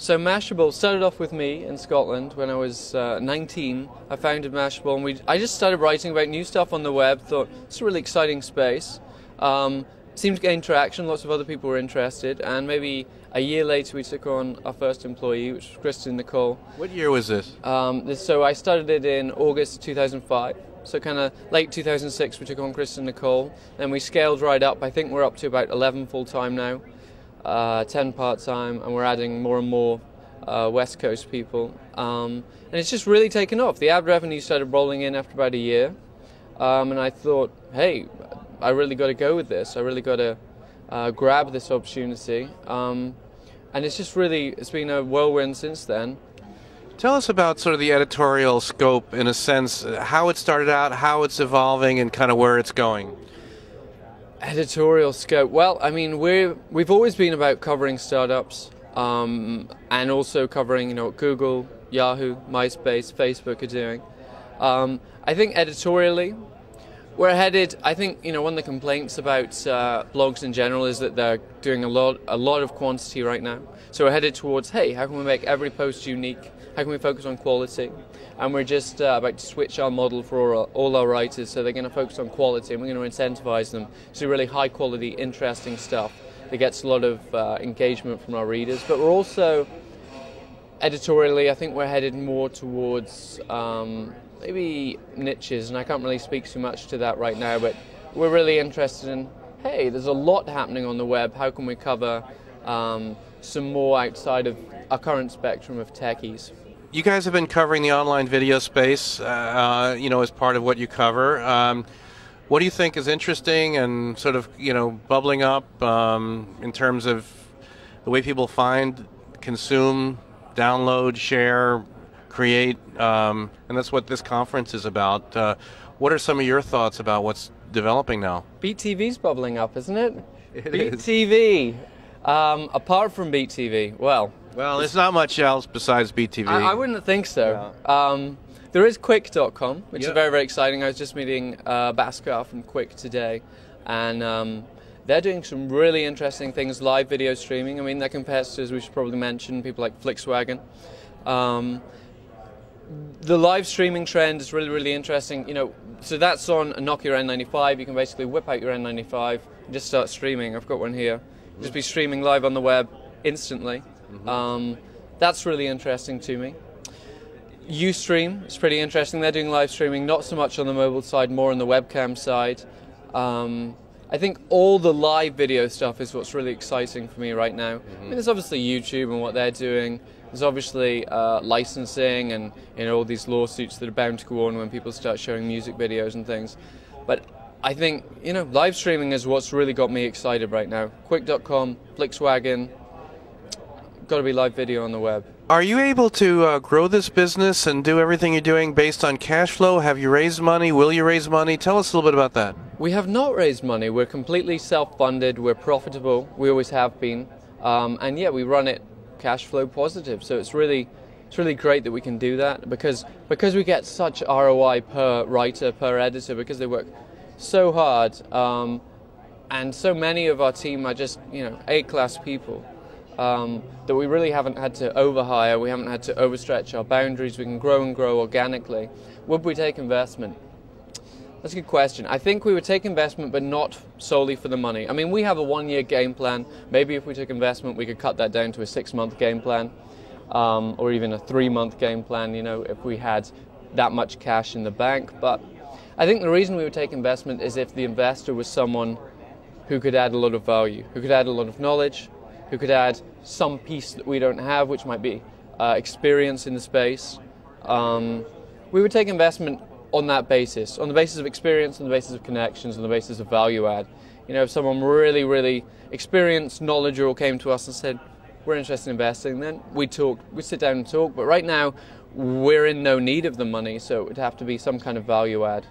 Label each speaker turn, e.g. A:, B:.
A: So Mashable started off with me in Scotland when I was 19. I founded Mashable, and I just started writing about new stuff on the web. Thought it's a really exciting space. Seemed to gain traction. Lots of other people were interested, and maybe a year later we took on our first employee, which was Kristen Nicole.
B: What year was this?
A: So I started it in August 2005. So kind of late 2006 we took on Kristen Nicole. Then we scaled right up. I think we're up to about 11 full-time now. 10 part-time, and we're adding more and more West Coast people. And it's just really taken off. The ad revenue started rolling in after about a year, and I thought, hey, I really got to go with this. I really got to grab this opportunity. And it's been a whirlwind since then.
B: Tell us about sort of the editorial scope, in a sense, how it started out, how it's evolving, and kind of where it's going.
A: Editorial Scope. Well, I mean, we've always been about covering startups, and also covering, what Google, Yahoo, MySpace, Facebook are doing. I think editorially, we're headed. I think one of the complaints about blogs in general is that they're doing a lot of quantity right now. So we're headed towards, hey, how can we make every post unique? How can we focus on quality? And we're just about to switch our model for all our writers, so they're going to focus on quality, and we're going to incentivize them to do really high quality, interesting stuff that gets a lot of engagement from our readers. But we're also, editorially, I think we're headed more towards maybe niches, and I can't really speak too much to that right now, but we're really interested in, hey, there's a lot happening on the web, how can we cover some more outside of our current spectrum of techies?
B: You guys have been covering the online video space, as part of what you cover. What do you think is interesting and sort of, bubbling up in terms of the way people find, consume, download, share, create, and that's what this conference is about. What are some of your thoughts about what's developing now?
A: Beat TV's bubbling up, isn't it?
B: It
A: Beat
B: is.
A: TV. Apart from Beat TV, well,
B: there's not much else besides BTV.
A: I wouldn't think so. Yeah. There is Quick.com, which is very, very exciting. I was just meeting Bhaskar from Quick today, and they're doing some really interesting things, live video streaming. I mean, their competitors, we should probably mention, people like Flixwagon. The live streaming trend is really, really interesting. So that's on a Nokia N95. You can basically whip out your N95 and just start streaming. I've got one here. Just be streaming live on the web instantly. That's really interesting to me. Ustream is pretty interesting. They're doing live streaming, not so much on the mobile side, more on the webcam side. I think all the live video stuff is what's really exciting for me right now. I mean, there's obviously YouTube and what they're doing. There's obviously licensing and all these lawsuits that are bound to go on when people start showing music videos and things. But I think live streaming is what's really got me excited right now. Quick.com, Flixwagon, got to be live video on the web.
B: Are you able to grow this business and do everything you're doing based on cash flow? Have you raised money? Will you raise money? Tell us a little bit about that.
A: We have not raised money. We're completely self-funded. We're profitable. We always have been. And yeah, we run it cash flow positive. So it's really great that we can do that because we get such ROI per writer, per editor, because they work so hard. And so many of our team are just, A-class people. That we really haven't had to overhire, we haven't had to overstretch our boundaries, we can grow and grow organically. Would we take investment? That's a good question. I think we would take investment, but not solely for the money. I mean, we have a 1-year game plan. Maybe if we took investment, we could cut that down to a 6-month game plan, or even a 3-month game plan, if we had that much cash in the bank. But I think the reason we would take investment is if the investor was someone who could add a lot of value, who could add a lot of knowledge, who could add some piece that we don't have, which might be experience in the space. We would take investment on that basis, on the basis of experience, on the basis of connections, on the basis of value add. If someone really, really experienced, knowledgeable came to us and said, we're interested in investing, then we'd sit down and talk. But right now, we're in no need of the money, so it would have to be some kind of value add.